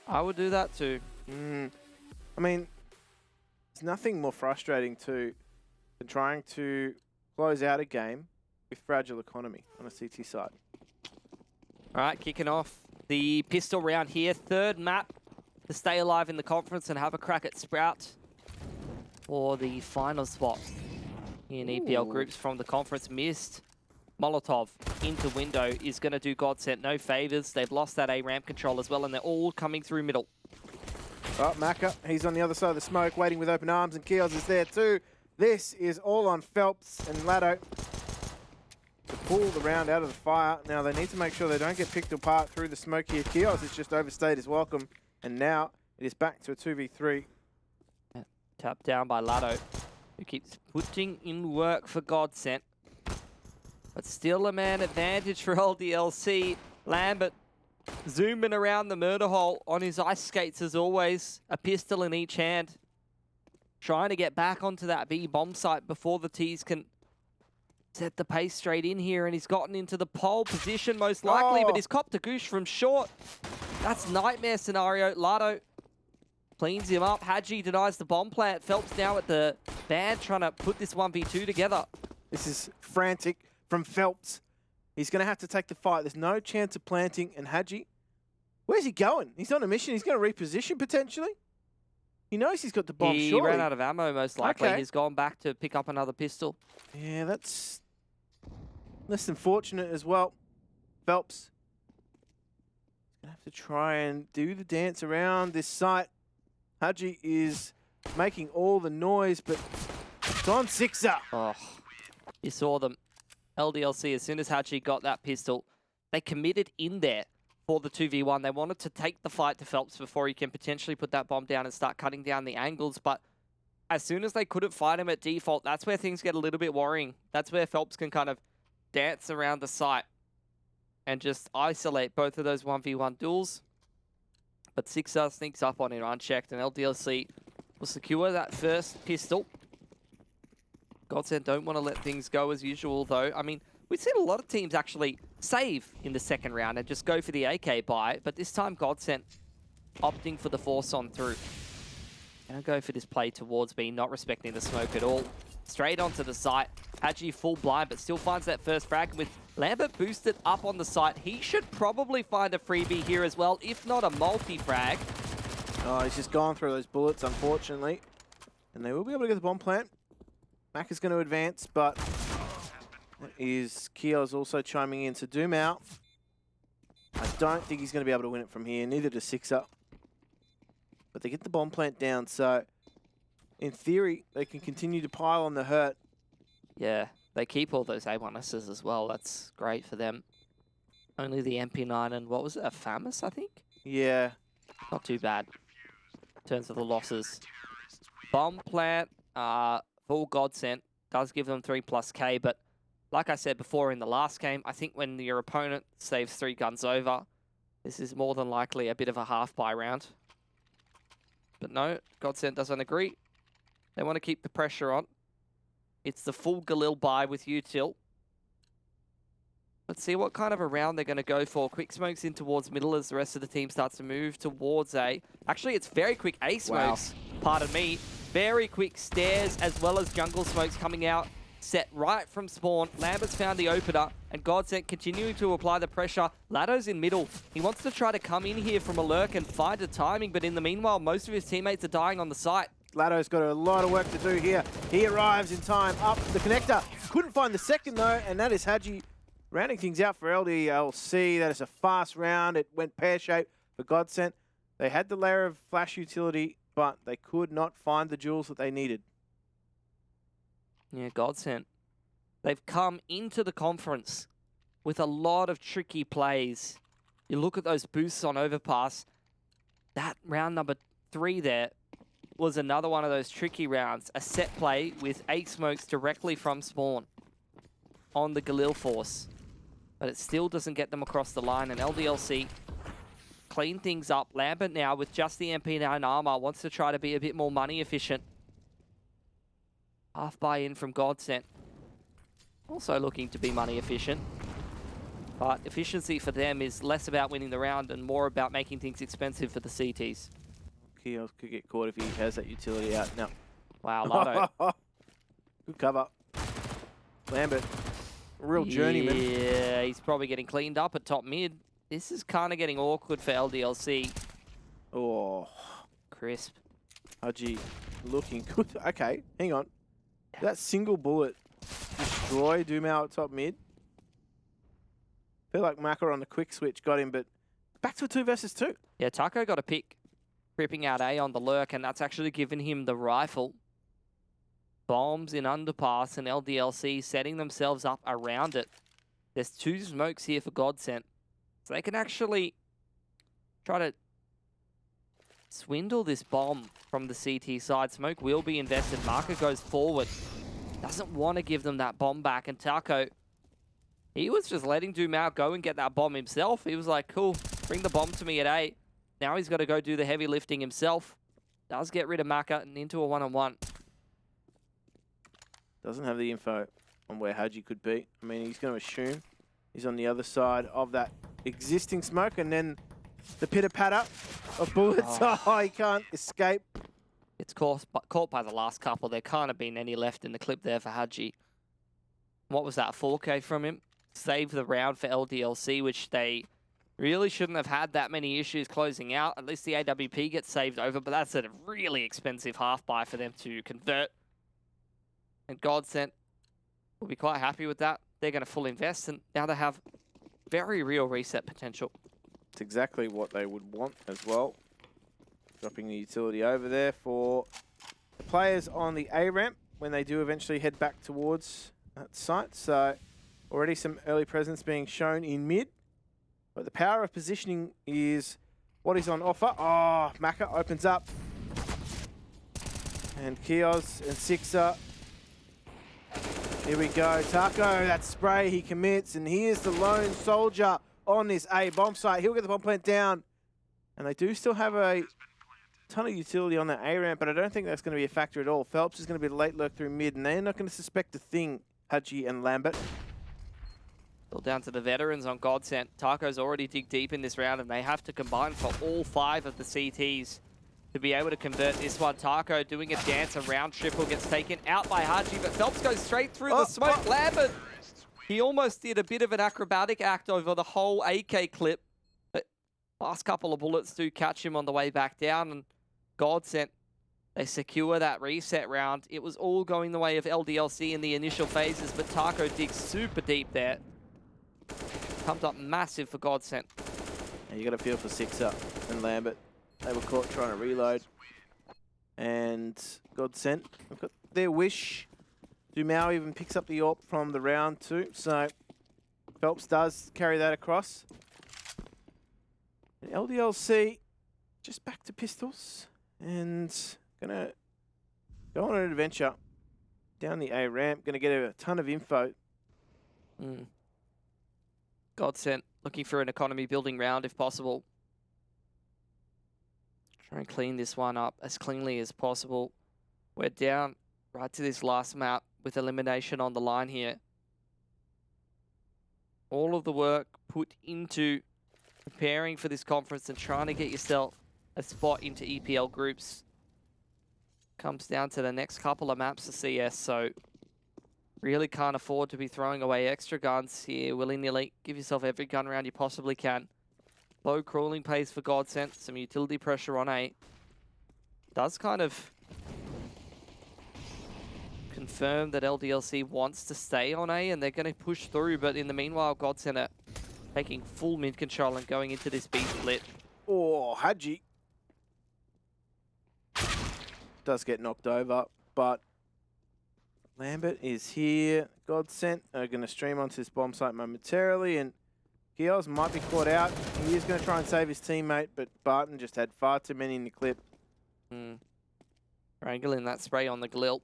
I would do that too. I mean, there's nothing more frustrating than trying to close out a game with fragile economy on a CT side. All right, kicking off the pistol round here. Third map to stay alive in the conference and have a crack at Sprout for the final spot in EPL groups from the conference. Missed. Molotov into window is going to do GODSENT no favors. They've lost that A ramp control as well, and they're all coming through middle. Oh, Maka, he's on the other side of the smoke, waiting with open arms, and Kios is there too. This is all on Phelps and Lado to pull the round out of the fire. Now they need to make sure they don't get picked apart through the smoke here. Kios has just overstayed his welcome, and now it is back to a 2v3. Tapped down by Lado, who keeps putting in work for GODSENT. But still a man advantage for LDLC. Lambert zooming around the murder hole on his ice skates as always. A pistol in each hand. Trying to get back onto that B bomb site before the T's can set the pace straight in here. And he's gotten into the pole position most likely, but he's copped a goosh from short. That's nightmare scenario. Lado cleans him up. Hadji denies the bomb plant. Phelps now at the band trying to put this 1v2 together. This is frantic from Phelps. He's going to have to take the fight. There's no chance of planting. And Hadji, where's he going? He's on a mission. He's going to reposition potentially. He knows he's got the bomb, He surely. ran out of ammo most likely. Okay. He's gone back to pick up another pistol. Yeah, that's less than fortunate as well. Phelps going to have to try and do the dance around this site. Hadji is making all the noise, but it's on Sixer. Oh, you saw them. LDLC, as soon as Hadji got that pistol, they committed in there for the 2v1. They wanted to take the fight to Phelps before he can potentially put that bomb down and start cutting down the angles. But as soon as they couldn't fight him at default, that's where things get a little bit worrying. That's where Phelps can kind of dance around the site and just isolate both of those 1v1 duels. But Sixer sneaks up on him unchecked, and LDLC will secure that first pistol. GODSENT don't want to let things go as usual, though. I mean, we've seen a lot of teams actually save in the second round and just go for the AK buy, but this time GODSENT opting for the force on through. Gonna go for this play towards B, not respecting the smoke at all. Straight onto the site. Hadji full blind, but still finds that first frag. With Lambert boosted up on the site, he should probably find a freebie here as well, if not a multi-frag. Oh, he's just gone through those bullets, unfortunately. And they will be able to get the bomb plant. Mac is going to advance, but that is Kios also chiming in to Doom out. I don't think he's going to be able to win it from here, neither does Sixer. But they get the bomb plant down, so in theory, they can continue to pile on the hurt. Yeah, they keep all those A1Ss as well. That's great for them. Only the MP9 and what was it, a FAMAS, I think? Yeah. Not too bad in terms of the losses. Bomb plant, full GODSENT, does give them 3+K, but like I said before in the last game, I think when your opponent saves 3 guns over, this is more than likely a bit of a half-buy round. But no, GODSENT doesn't agree. They want to keep the pressure on. It's the full Galil buy with util. Let's see what kind of a round they're going to go for. Quick smokes in towards middle as the rest of the team starts to move towards A. Actually, it's very quick A smokes, pardon me. Very quick stairs as well as jungle smokes coming out. Set right from spawn. Lambert's found the opener, and GODSENT continuing to apply the pressure. Lado's in middle. He wants to try to come in here from a lurk and find a timing, but in the meanwhile, most of his teammates are dying on the site. Lado's got a lot of work to do here. He arrives in time up the connector. Couldn't find the second though, and that is Hadji rounding things out for LDLC. That is a fast round. It went pear-shaped for GODSENT. They had the layer of flash utility, but they could not find the jewels that they needed. Yeah, GODSENT. They've come into the conference with a lot of tricky plays. You look at those boosts on overpass. That round number 3 there was another one of those tricky rounds. A set play with 8 smokes directly from spawn on the Galil force. But it still doesn't get them across the line, and LDLC clean things up. Lambert now with just the MP9 armor wants to try to be a bit more money efficient. Half buy in from GODSENT. Also looking to be money efficient. But efficiency for them is less about winning the round and more about making things expensive for the CTs. Kios could get caught if he has that utility out. No. Wow, Lotto. Good cover. Lambert, real journeyman. Yeah, he's probably getting cleaned up at top mid. This is kind of getting awkward for LDLC. Oh, Crisp. Haji looking good. Okay, hang on. That single bullet destroy Dumao at top mid. Feel like Maka on the quick switch got him, but back to a 2 versus 2. Yeah, Taco got a pick, ripping out A on the lurk, and that's actually given him the rifle. Bombs in underpass and LDLC setting themselves up around it. There's 2 smokes here for GODSENT. So they can actually try to swindle this bomb from the CT side. Smoke will be invested. Marker goes forward. Doesn't want to give them that bomb back. And Taco, he was just letting Dumao go and get that bomb himself. He was like, cool, bring the bomb to me at A. Now he's got to go do the heavy lifting himself. Does get rid of Maka and into a one-on-one. Doesn't have the info on where Haji could be. I mean, he's going to assume he's on the other side of that existing smoke, and then the pitter-patter of bullets. Oh, he can't escape. It's caught by the last couple. There can't have been any left in the clip there for Haji. What was that, 4K from him? Saved the round for LDLC, which they really shouldn't have had that many issues closing out. At least the AWP gets saved over, but that's a really expensive half-buy for them to convert. And GODSENT will be quite happy with that. They're going to full invest, and now they have very real reset potential. It's exactly what they would want as well. Dropping the utility over there for the players on the A ramp when they do eventually head back towards that site. So already some early presence being shown in mid. But the power of positioning is what is on offer. Oh, Maka opens up. And Kios and Sixer. Here we go. Taco, that spray he commits. And here's the lone soldier on this A bomb site. He'll get the bomb plant down. And they do still have a ton of utility on that A ramp, but I don't think that's going to be a factor at all. Phelps is going to be the late lurk through mid, and they're not going to suspect a thing, Haji and Lambert. Still down to the veterans on GODSENT. Taco's already dig deep in this round, and they have to combine for all 5 of the CTs to be able to convert this one. Taco doing a dance around triple, gets taken out by Haji, but Phelps goes straight through the smoke. Lambert, he almost did a bit of an acrobatic act over the whole AK clip, but last couple of bullets do catch him on the way back down, and GODSENT, they secure that reset round. It was all going the way of LDLC in the initial phases, but Taco digs super deep there. Comes up massive for GODSENT. And you got to feel for Sixer and Lambert. They were caught trying to reload. And GODSENT have got their wish. Dumao even picks up the AWP from the round too. So Phelps does carry that across. And LDLC just back to pistols. And gonna go on an adventure down the A ramp. Gonna get a ton of info. GODSENT looking for an economy building round if possible. Try and clean this one up as cleanly as possible. We're down right to this last map with elimination on the line here. All of the work put into preparing for this conference and trying to get yourself a spot into EPL groups comes down to the next couple of maps of CS, so really can't afford to be throwing away extra guns here willy-nilly. Give yourself every gun round you possibly can. Low crawling pace for GODSENT, some utility pressure on A. Does kind of confirm that LDLC wants to stay on A and they're going to push through, but in the meanwhile, GODSENT are taking full mid control and going into this B split. Oh, Haji does get knocked over, but Lambert is here. GODSENT are going to stream onto this bomb site momentarily, and Gios might be caught out. He is going to try and save his teammate, but Barton just had far too many in the clip. Wrangling that spray on the Glil.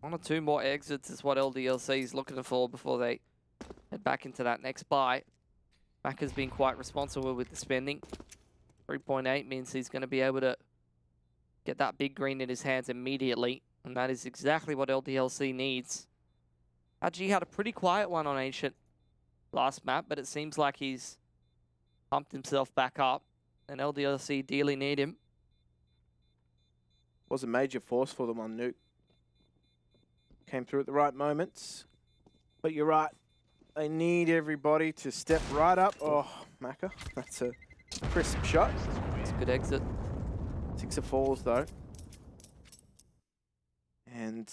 1 or 2 more exits is what LDLC is looking for before they head back into that next buy. Mac has been quite responsible with the spending. 3.8 means he's going to be able to get that big green in his hands immediately, and that is exactly what LDLC needs. Haji had a pretty quiet one on Ancient last map, but it seems like he's pumped himself back up, and LDLC dearly need him. Was a major force for them on Nuke. Came through at the right moments. But you're right. They need everybody to step right up. Oh, Macca. That's a crisp shot. It's a good exit. 6 of falls, though. And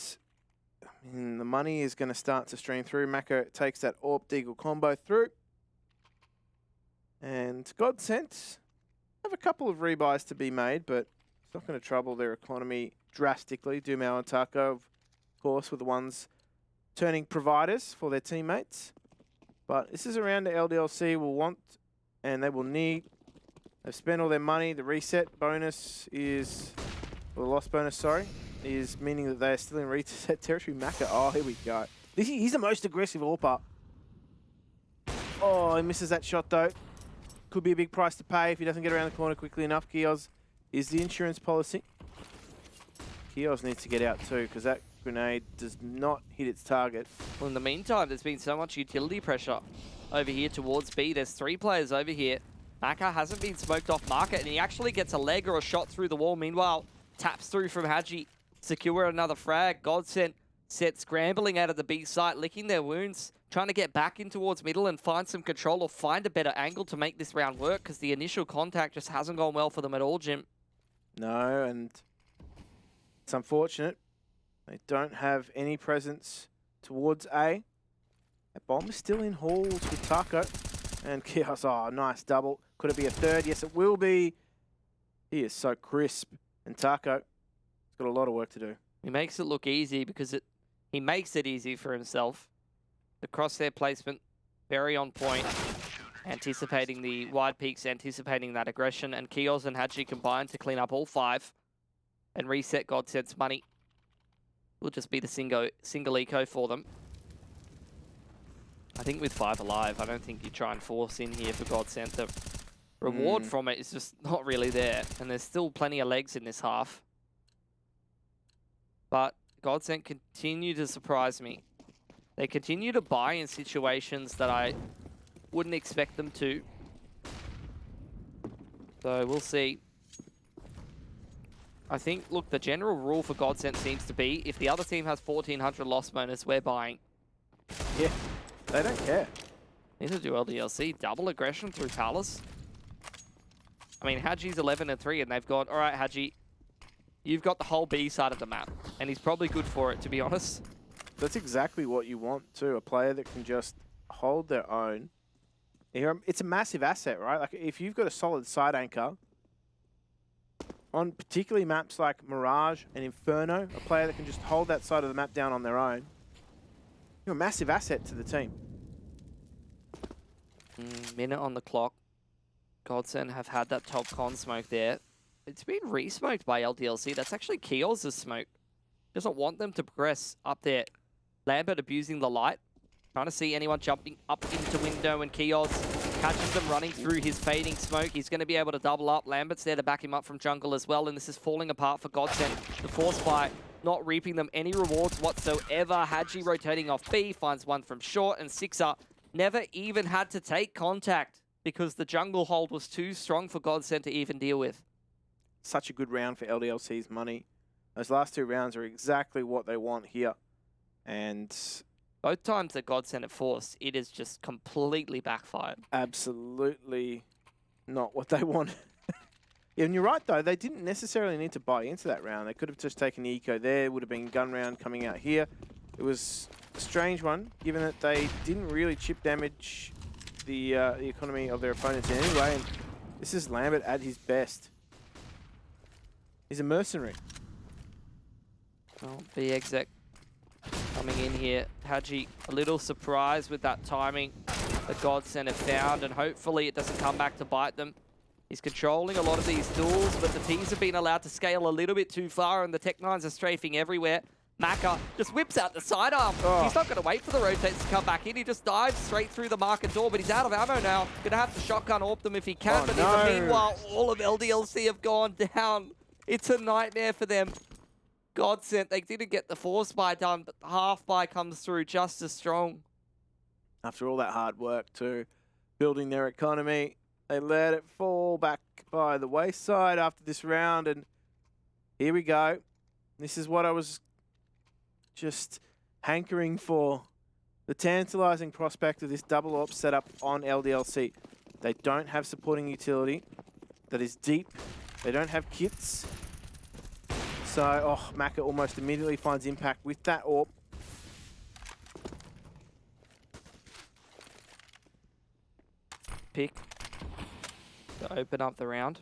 I mean, the money is going to start to stream through. Macca takes that Orb Deagle combo through. And GODSENT have a couple of rebuys to be made, but it's not going to trouble their economy drastically. Dumao and Taco, of course, were the ones turning providers for their teammates. But this is a round that LDLC will want and they will need. They've spent all their money. The reset bonus is, or the loss bonus, sorry, is meaning that they're still in reset territory. Macca, oh, here we go. He's the most aggressive AWPer. Oh, he misses that shot, though. Could be a big price to pay if he doesn't get around the corner quickly enough. Kios is the insurance policy. Kios needs to get out too, because that grenade does not hit its target. Well, in the meantime, there's been so much utility pressure over here towards B. There's 3 players over here. Macca hasn't been smoked off market, and he actually gets a leg or a shot through the wall. Meanwhile, taps through from Haji. Secure another frag. GODSENT set scrambling out of the B site, licking their wounds, trying to get back in towards middle and find some control or find a better angle to make this round work, because the initial contact just hasn't gone well for them at all, Jim. No, and it's unfortunate. They don't have any presence towards A. That bomb is still in halls with Taco. And Kios, oh, nice double. Could it be a third? Yes, it will be. He is so crisp. And Taco has got a lot of work to do. He makes it look easy because he makes it easy for himself. The crosshair placement, very on point. Anticipating the wide peaks, anticipating that aggression. And Kios and Haji combined to clean up all 5 and reset GODSENT's money. Will just be the single eco for them. I think with 5 alive, I don't think you try and force in here for GODSENT. The reward from it is just not really there. And there's still plenty of legs in this half. But GODSENT continue to surprise me. They continue to buy in situations that I wouldn't expect them to. So we'll see. I think, look, the general rule for GODSENT seems to be if the other team has 1,400 loss bonus, we're buying. Yeah, they don't care. Neither do LDLC. Double aggression through Palace. I mean, Haji's 11-3, and they've gone, all right, Haji, you've got the whole B side of the map. And he's probably good for it, to be honest. That's exactly what you want, too. A player that can just hold their own. It's a massive asset, right? Like, if you've got a solid side anchor, on particularly maps like Mirage and Inferno, a player that can just hold that side of the map down on their own, you're a massive asset to the team. Minute on the clock. GODSENT have had that top con smoke there. It's been re-smoked by LDLC. That's actually Kios' smoke. Doesn't want them to progress up there. Lambert abusing the light. Trying to see anyone jumping up into window, and Kios catches them running through his fading smoke. He's going to be able to double up. Lambert's there to back him up from jungle as well, and this is falling apart for GODSENT. The force buy not reaping them any rewards whatsoever. Haji rotating off B, finds one from short, and Sixer never even had to take contact because the jungle hold was too strong for GODSENT to even deal with. Such a good round for LDLC's money. Those last 2 rounds are exactly what they want here. And both times that GODSENT have forced, it is just completely backfired. Absolutely not what they want. And you're right, though. They didn't necessarily need to buy into that round. They could have just taken the eco there. It would have been gun round coming out here. It was a strange one, given that they didn't really chip damage the economy of their opponents in any way. And this is Lambert at his best. He's a mercenary. Oh, the exec coming in here. Haji a little surprised with that timing that GODSENT have found, and hopefully it doesn't come back to bite them. He's controlling a lot of these duels, but the T's have been allowed to scale a little bit too far, and the Tech-9s are strafing everywhere. Macca just whips out the sidearm. Oh. He's not going to wait for the rotates to come back in. He just dives straight through the market door, but he's out of ammo now. Going to have to shotgun AWP them if he can, but in the meanwhile, all of LDLC have gone down. It's a nightmare for them. GODSENT, they didn't get the force buy done, but the half buy comes through just as strong. After all that hard work too, building their economy, they let it fall back by the wayside after this round, and here we go. This is what I was just hankering for. The tantalizing prospect of this double AWP setup on LDLC. They don't have supporting utility that is deep. They don't have kits. So, Maka almost immediately finds impact with that AWP. Pick to open up the round.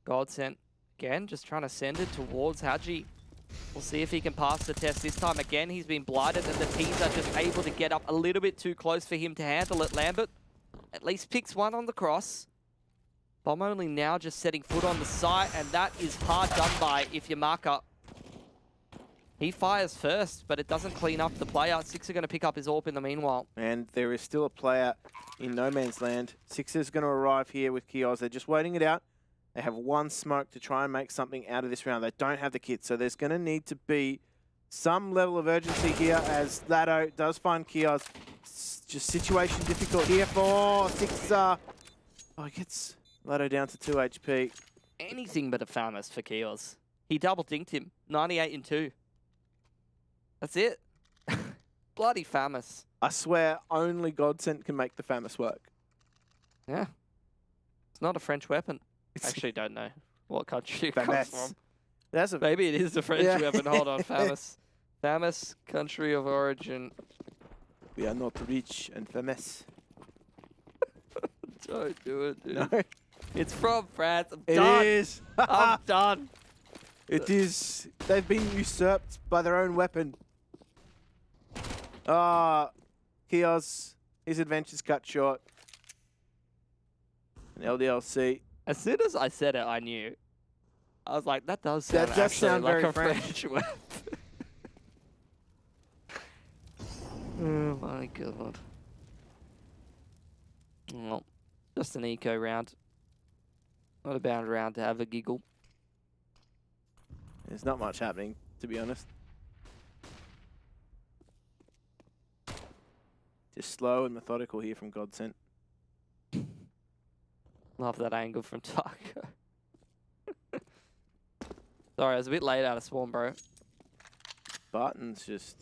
GODSENT again, just trying to send it towards Haji. We'll see if he can pass the test this time. Again, he's been blinded and the teams are just able to get up a little bit too close for him to handle it. Lambert at least picks one on the cross. Bomb only now just setting foot on the site, and that is hard done by if you mark up. He fires first, but it doesn't clean up the player. Six are going to pick up his AWP in the meanwhile. And there is still a player in no man's land. Sixers going to arrive here with Kios. They're just waiting it out. They have one smoke to try and make something out of this round. They don't have the kit, so there's going to need to be some level of urgency here as Lado does find Kios. Just situation difficult here for Sixer. He gets Lado down to 2 HP. Anything but a famous for Kios. He double dinked him. 98 and 2. That's it. Bloody famous. I swear only GODSENT can make the famous work. Yeah. It's not a French weapon. Actually, don't know what country it comes from. That's Maybe it is the French weapon. Hold on, famous. Famous country of origin. We are not rich and famous. Don't do it, dude. No. It's from France. I'm It done. is. I'm done. It is. They've been usurped by their own weapon. Kios, his adventure's cut short. And LDLC. As soon as I said it, I knew. I was like, that does sound, sound like very a French. weapon. Oh my god. Well, just an eco round. Not a bound round to have a giggle. There's not much happening, to be honest. Just slow and methodical here from GODSENT. Love that angle from Taco. Sorry, I was a bit late out of spawn, bro. Barton's just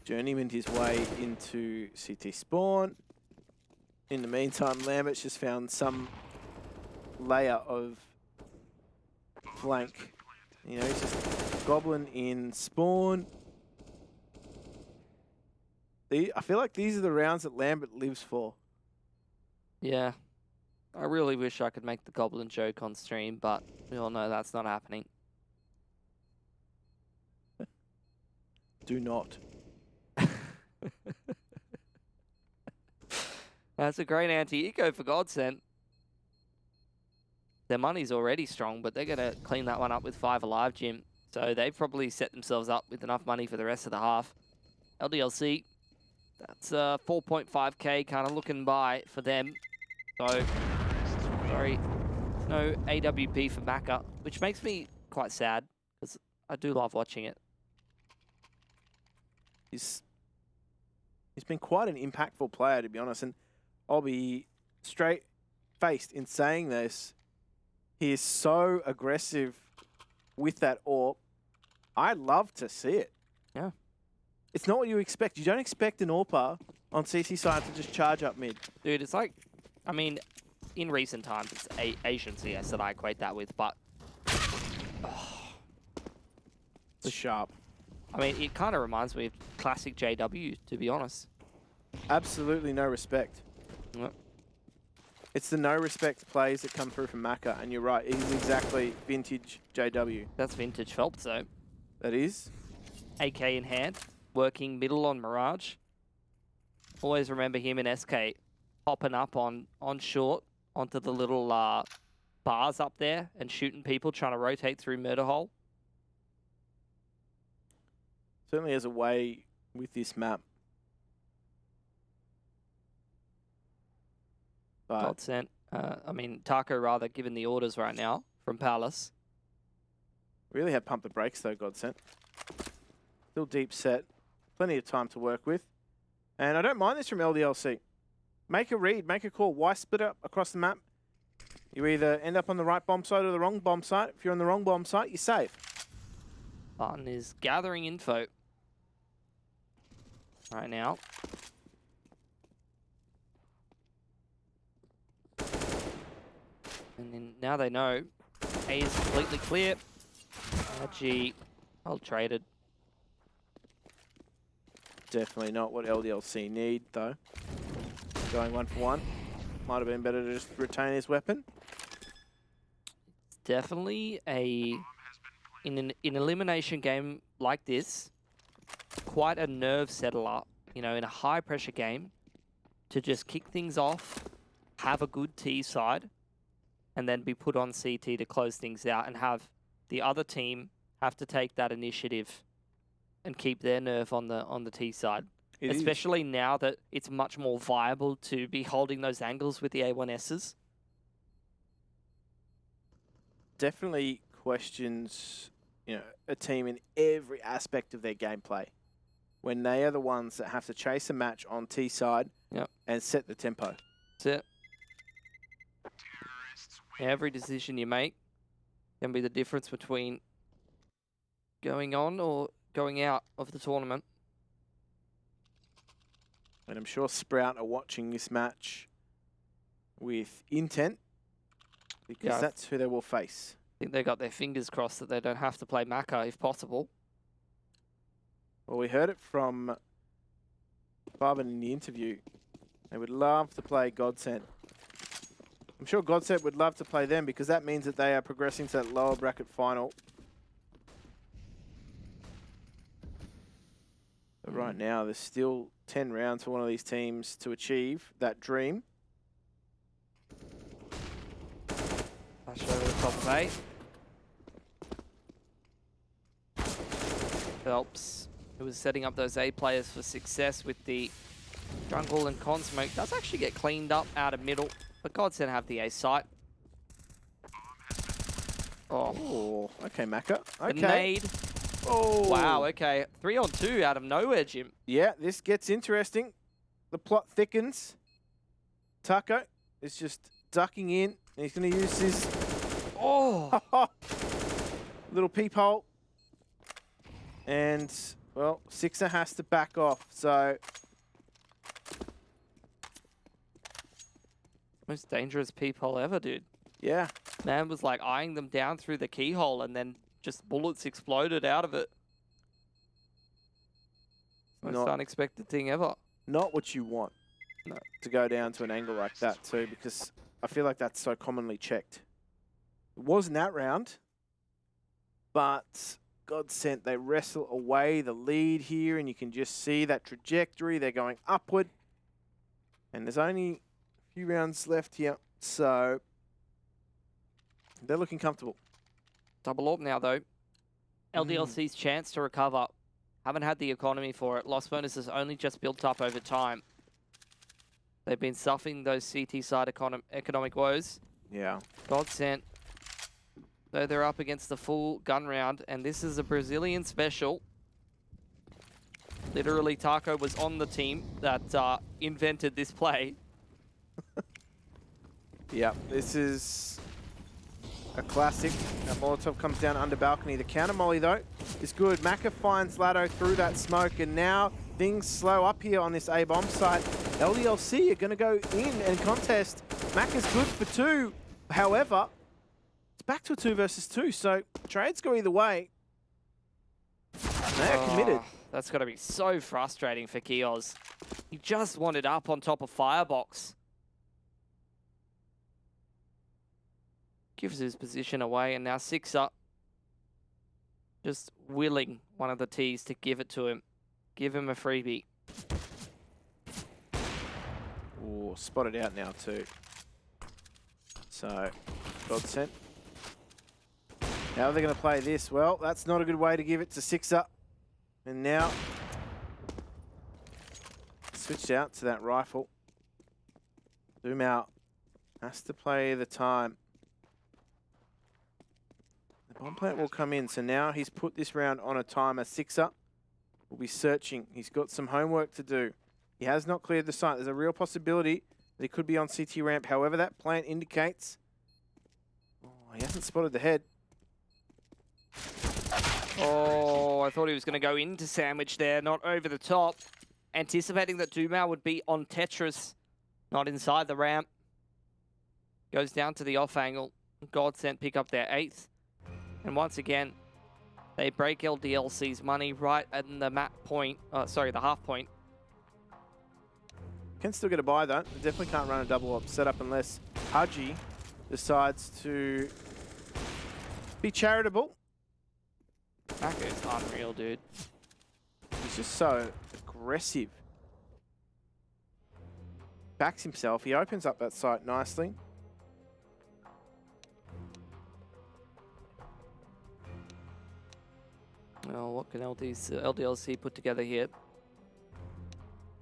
journeymaned his way into CT spawn. In the meantime, Lambert's just found some layer of flank. You know, he's just goblin in spawn. I feel like these are the rounds that Lambert lives for. Yeah. I really wish I could make the Goblin joke on stream, but we all know that's not happening. Do not. That's a great anti-eco for GODSENT. Their money's already strong, but they're going to clean that one up with 5 alive, Jim. So they've probably set themselves up with enough money for the rest of the half. LDLC, that's 4.5k kind of looking by for them. So, sorry, no AWP for Maka, which makes me quite sad because I do love watching it. He's been quite an impactful player, to be honest, and I'll be straight-faced in saying this. He is so aggressive with that AWP. I love to see it. Yeah. It's not what you expect. You don't expect an AWPer on CC side to just charge up mid. Dude, it's like, I mean, in recent times, it's Asian CS that I equate that with, but... It's sharp. I mean, it kind of reminds me of classic JW, to be honest. Absolutely no respect. Yep. It's the no respect plays that come through from Maka, and you're right, he's exactly vintage JW. That's vintage Phelps, though. That is. AK in hand, working middle on Mirage. Always remember him in SK popping up on short onto the little bars up there and shooting people trying to rotate through murder hole. Certainly has a way with this map. But GODSENT. I mean, Taco rather given the orders right now from Palace. Really have pumped the brakes though, GODSENT. Still deep set. Plenty of time to work with. And I don't mind this from LDLC. Make a read, make a call. Why split up across the map? You either end up on the right bomb site or the wrong bomb site. If you're on the wrong bomb site, you're safe. Barton is gathering info right now. And then now they know A is completely clear. G, well traded. Definitely not what LDLC need, though. Going 1 for 1. Might have been better to just retain his weapon. Definitely in an elimination game like this, quite a nerve settler, you know, in a high pressure game, to just kick things off, have a good T side, and then be put on CT to close things out and have the other team have to take that initiative and keep their nerve on the T side. Especially now that it's much more viable to be holding those angles with the A1Ss. Definitely questions, you know, a team in every aspect of their gameplay when they are the ones that have to chase a match on T side and set the tempo. That's it. Every decision you make can be the difference between going on or going out of the tournament. And I'm sure Sprout are watching this match with intent because that's who they will face. I think they got their fingers crossed that they don't have to play Maka if possible. Well, we heard it from Farben in the interview. They would love to play GODSENT. I'm sure GODSENT would love to play them because that means that they are progressing to that lower bracket final. But right now, there's still 10 rounds for one of these teams to achieve that dream. Flash over the top of A. Phelps, who was setting up those A players for success with the jungle and con smoke, does actually get cleaned up out of middle, but GODSENT have the A site. Oh, okay, Maka. Okay. The nade. Oh. Wow, okay. 3-on-2 out of nowhere, Jim. Yeah, this gets interesting. The plot thickens. Taco is just ducking in. He's going to use his little peephole. And, well, Sixer has to back off. So, most dangerous peephole ever, dude. yeah. Man was like eyeing them down through the keyhole and then just bullets exploded out of it. Most unexpected thing ever. Not what you want. No. To go down to an angle like that too, because I feel like that's so commonly checked. It wasn't that round, but GODSENT, they wrestle away the lead here, and you can just see that trajectory. They're going upward, and there's only a few rounds left here, so they're looking comfortable. Double AWP now, though. LDLC's chance to recover. Haven't had the economy for it. Loss bonus has only just built up over time. They've been suffering those CT side economic woes. Yeah. GODSENT, though they're up against the full gun round, and this is a Brazilian special. Literally, Taco was on the team that invented this play. Yeah, this is a classic. Now Molotov comes down under balcony. The counter molly, though, is good. Maka finds Lado through that smoke, and now things slow up here on this A-bomb site. LDLC are going to go in and contest. Maka's good for 2. However, it's back to a 2 versus 2, so trades go either way. They are committed. That's got to be so frustrating for Kioz. He just wanted up on top of Firebox. Gives his position away, and now Sixer just willing one of the T's to give it to him. Give him a freebie. Oh, spotted out now too. So, GODSENT. How are they going to play this? Well, that's not a good way to give it to Sixer. And now, switched out to that rifle. Zoom out. Has to play the time. Bomb plant will come in. So now he's put this round on a timer. Sixer will be searching. He's got some homework to do. He has not cleared the site. There's a real possibility that he could be on CT ramp. However, that plant indicates... Oh, he hasn't spotted the head. Oh, I thought he was going to go into sandwich there, not over the top. Anticipating that Dumao would be on Tetris, not inside the ramp. Goes down to the off angle. GODSENT pick up their 8th. And once again, they break LDLC's money right at the map point. Sorry, the half point. Can still get a buy though. They definitely can't run a double up setup unless Haji decides to be charitable. That goes unreal, dude. He's just so aggressive. Backs himself. He opens up that site nicely. Well, what can LDLC put together here?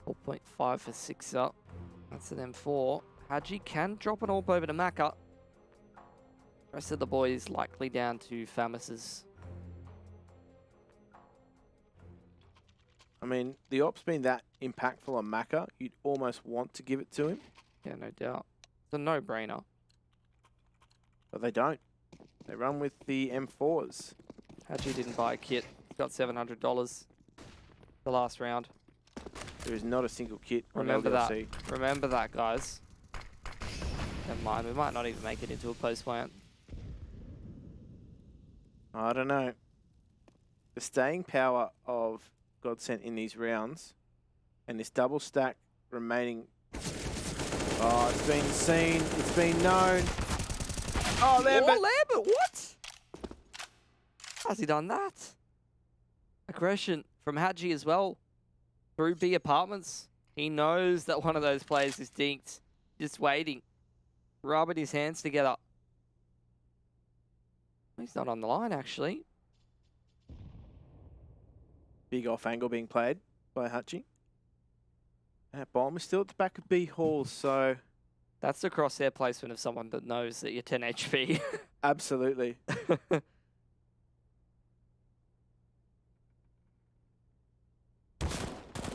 4.5 for Sixer. That's an M4. Haji can drop an AWP over to Maka. Rest of the boys likely down to Famus's. I mean, the op's been that impactful on Maka, you'd almost want to give it to him. Yeah, no doubt. It's a no-brainer. But they don't. They run with the M4s. Haji didn't buy a kit. Got $700 the last round. There is not a single kit on Remember LDLC. that. Remember that, guys. Never mind. We might not even make it into a post plant. I don't know. The staying power of GODSENT in these rounds and this double stack remaining. Oh, it's been seen. It's been known. Oh, Lambert. Oh, Lambert, what? How's he done that? Aggression from Haji as well. Through B apartments. He knows that one of those players is dinked. Just waiting. Rubbing his hands together. He's not on the line, actually. Big off angle being played by Haji. That bomb is still at the back of B Hall, so... That's the crosshair placement of someone that knows that you're 10 HP. Absolutely.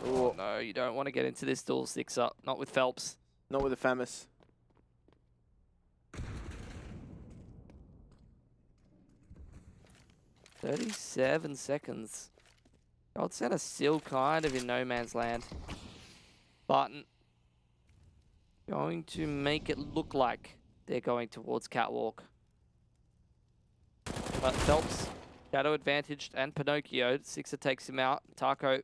Oh, no, you don't want to get into this duel 6-up. Not with Phelps. Not with the Famus. "37 seconds. GODSENT are still kind of in no man's land. Barton going to make it look like they're going towards Catwalk. But Phelps, shadow advantaged, and Pinocchio. Sixer takes him out. Taco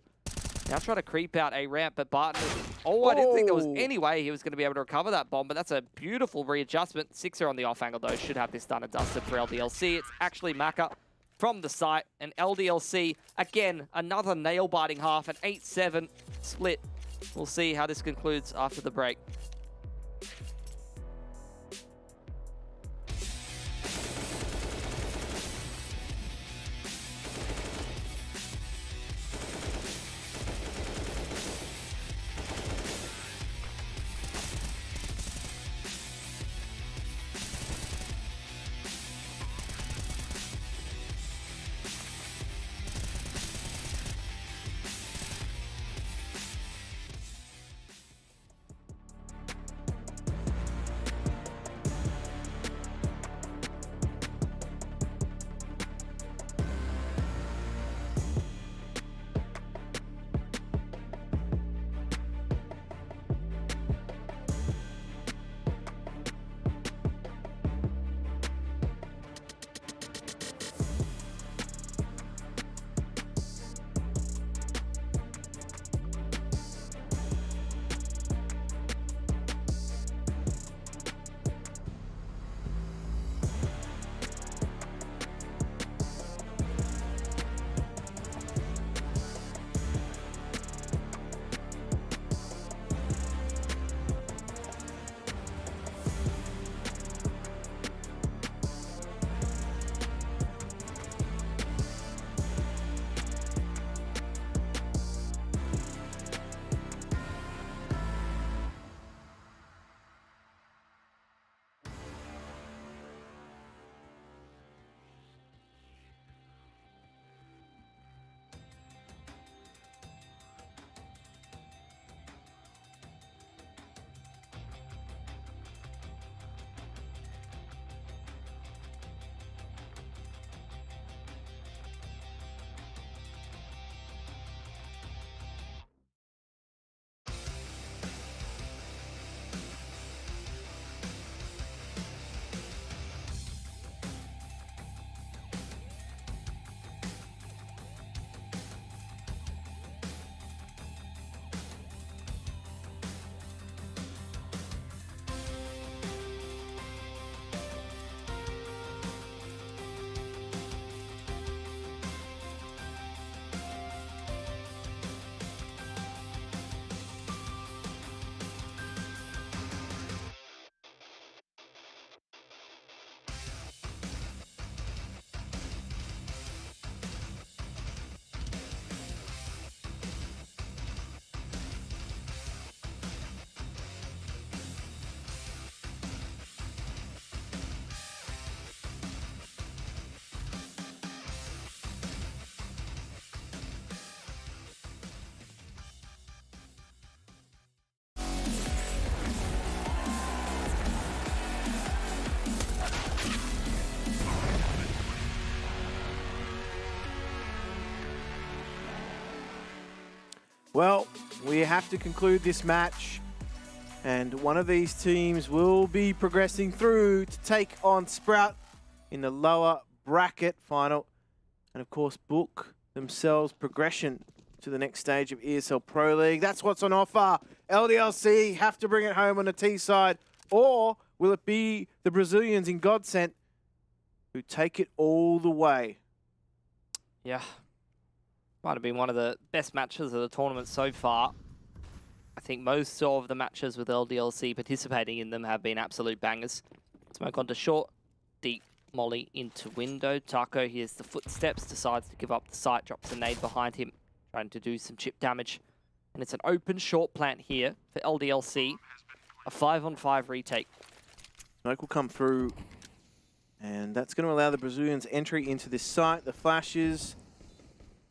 now trying to creep out a ramp, but Barton... Oh, I didn't think there was any way he was going to be able to recover that bomb, but that's a beautiful readjustment. Sixer on the off angle, though, should have this done and dusted for LDLC. It's actually Maka from the site, and LDLC, again, another nail-biting half, an 8-7 split. We'll see how this concludes after the break. Well, we have to conclude this match. And one of these teams will be progressing through to take on Sprout in the lower bracket final. And of course, book themselves progression to the next stage of ESL Pro League. That's what's on offer. LDLC have to bring it home on the T side. Or will it be the Brazilians in GODSENT who take it all the way? Yeah. Might have been one of the best matches of the tournament so far. I think most of the matches with LDLC participating in them have been absolute bangers. Smoke onto short, deep molly into window. Taco hears the footsteps, decides to give up the sight, drops a nade behind him, trying to do some chip damage. And it's an open short plant here for LDLC. A 5-on-5 retake. Smoke will come through, and that's going to allow the Brazilians entry into this site. The flashes,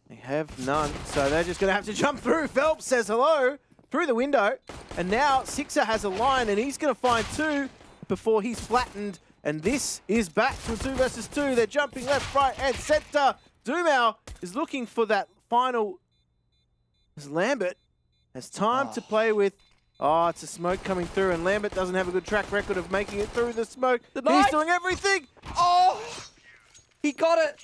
they have none, so they're just going to have to jump through. Phelps says hello through the window, and now Sixer has a line, and he's going to find two before he's flattened. And this is back to a 2 versus 2. They're jumping left, right, and center. Dumau is looking for that final. As Lambert has time to play with. Oh, it's a smoke coming through, and Lambert doesn't have a good track record of making it through the smoke. He's doing everything. Oh, he got it.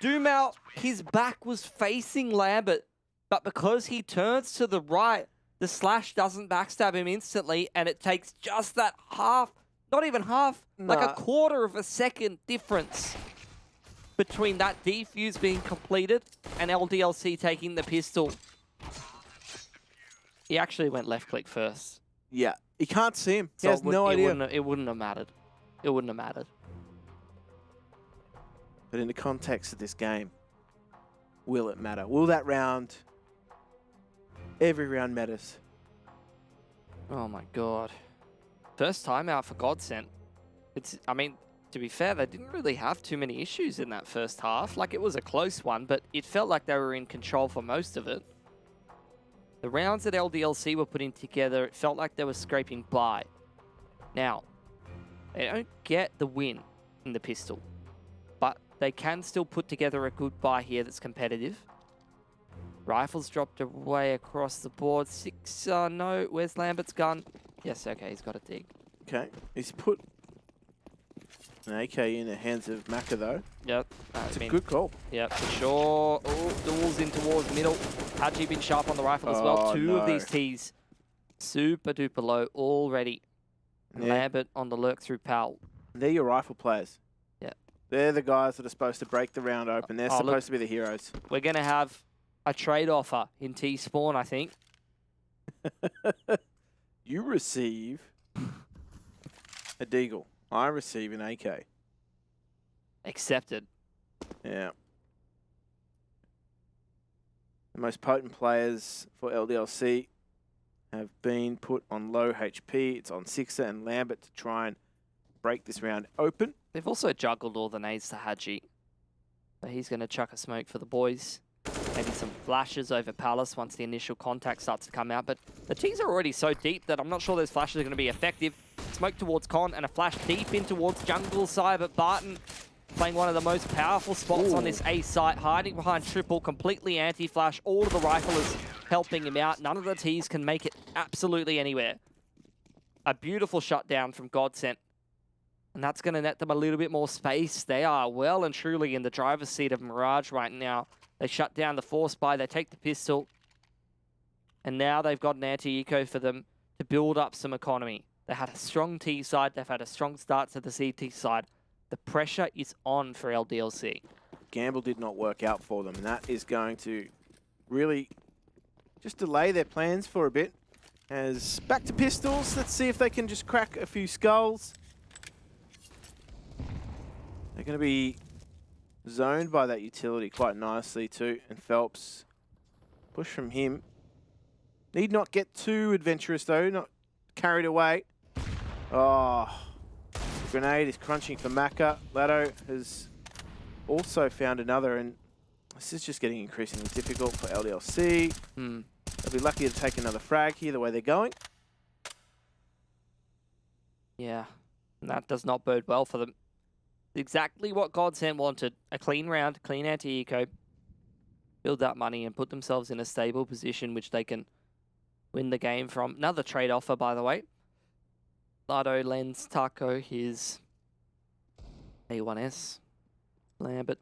Dumau, his back was facing Lambert, but because he turns to the right, the slash doesn't backstab him instantly, and it takes just that half, not even half, like a quarter of a second difference between that defuse being completed and LDLC taking the pistol. He actually went left click first. Yeah, he can't see him. He So has no idea. It wouldn't have mattered. It wouldn't have mattered. But in the context of this game, will it matter? Will that round, every round matters? Oh my god. First time out for GODSENT. I mean, to be fair, they didn't really have too many issues in that first half. Like, it was a close one, but it felt like they were in control for most of it. The rounds that LDLC were putting together, it felt like they were scraping by. Now, they don't get the win in the pistol, but they can still put together a good buy here that's competitive. Rifles dropped away across the board. Six, no, where's Lambert's gun? Yes, okay, he's got a dig. Okay, he's put an AK in the hands of Maka though. Yep. It's a good call. Yep, for sure. Oh, duels in towards middle. Haji been sharp on the rifle as well. Two of these Ts super duper low already. Yeah. Lambert on the lurk through Powell. They're your rifle players. Yeah. They're the guys that are supposed to break the round open. They're supposed to be the heroes. We're going to have a trade offer in T-Spawn, I think. You receive a Deagle. I receive an AK. Accepted. Yeah. The most potent players for LDLC have been put on low HP. It's on Sixer and Lambert to try and break this round open. They've also juggled all the nades to Haji. So he's going to chuck a smoke for the boys. Maybe some flashes over Palace once the initial contact starts to come out. But the T's are already so deep that I'm not sure those flashes are going to be effective. Smoke towards Con and a flash deep in towards jungle side. But Barton playing one of the most powerful spots on this A site, hiding behind triple, completely anti-flash. All of the riflers helping him out. None of the T's can make it absolutely anywhere. A beautiful shutdown from GODSENT. And that's going to net them a little bit more space. They are well and truly in the driver's seat of Mirage right now. They shut down the force buy, they take the pistol, and now they've got an anti-eco for them to build up some economy. They had a strong T side, they've had a strong start to the CT side. The pressure is on for LDLC. Gamble did not work out for them, and that is going to really just delay their plans for a bit. As back to pistols, let's see if they can just crack a few skulls. They're going to be zoned by that utility quite nicely too, and Phelps push from him. Need not get too adventurous though, not carried away. Oh, the grenade is crunching for Maka. Lado has also found another, and this is just getting increasingly difficult for LDLC. They'll be lucky to take another frag here the way they're going. Yeah, and that does not bode well for them. Exactly what GODSENT wanted. A clean round, clean anti-eco. build that money and put themselves in a stable position which they can win the game from. Another trade offer, by the way. Lardo lends Taco his A1S. Lambert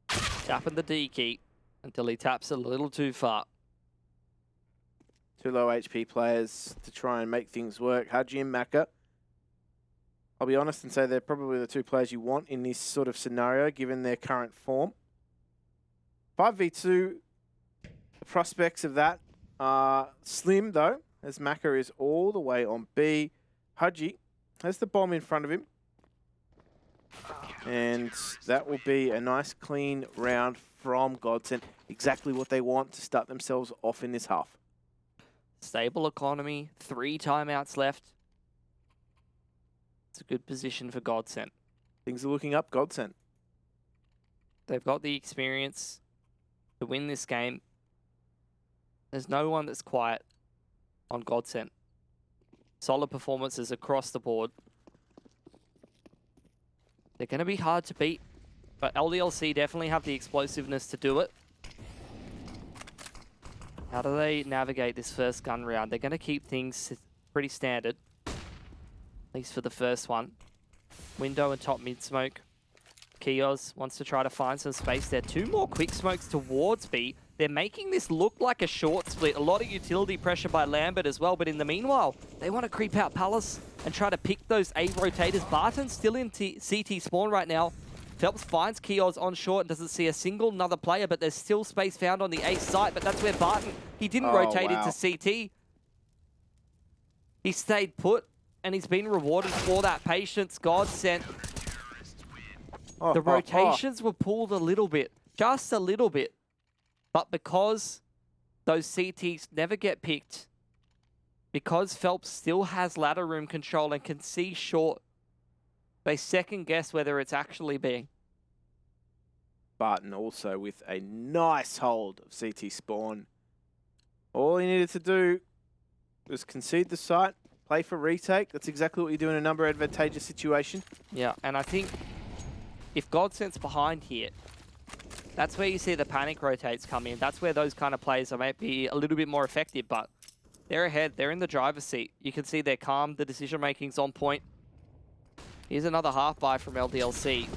tapping the D key until he taps it a little too far. Two low HP players to try and make things work. Haji and Maka. I'll be honest and say they're probably the two players you want in this sort of scenario, given their current form. 5v2, the prospects of that are slim, though, as Maka is all the way on B. Haji has the bomb in front of him. And that will be a nice, clean round from GODSENT. Exactly what they want to start themselves off in this half. Stable economy, 3 timeouts left. It's a good position for GODSENT. Things are looking up, GODSENT. They've got the experience to win this game. There's no one that's quiet on GODSENT. Solid performances across the board. They're going to be hard to beat, but LDLC definitely have the explosiveness to do it. How do they navigate this first gun round? They're going to keep things pretty standard, at least for the first one. Window and top mid smoke. Kios wants to try to find some space there. 2 more quick smokes towards B. They're making this look like a short split. A lot of utility pressure by Lambert as well, but in the meanwhile, they want to creep out Palace and try to pick those A rotators. Barton's still in CT spawn right now. Phelps finds Kios on short and doesn't see a single another player, but there's still space found on the A site, but that's where Barton, he didn't rotate into CT. He stayed put, and he's been rewarded for that patience. GODSENT. The rotations were pulled a little bit, just a little bit. But because those CTs never get picked, because Phelps still has ladder room control and can see short, they second guess whether it's actually being. Barton also with a nice hold of CT spawn. All he needed to do was concede the site, play for retake. That's exactly what you do in a number advantageous situation. Yeah, and I think if GODSENT's behind here, that's where you see the panic rotates come in. That's where those kind of plays might be a little bit more effective, but they're ahead. They're in the driver's seat. You can see they're calm. The decision-making's on point. Here's another half buy from LDLC.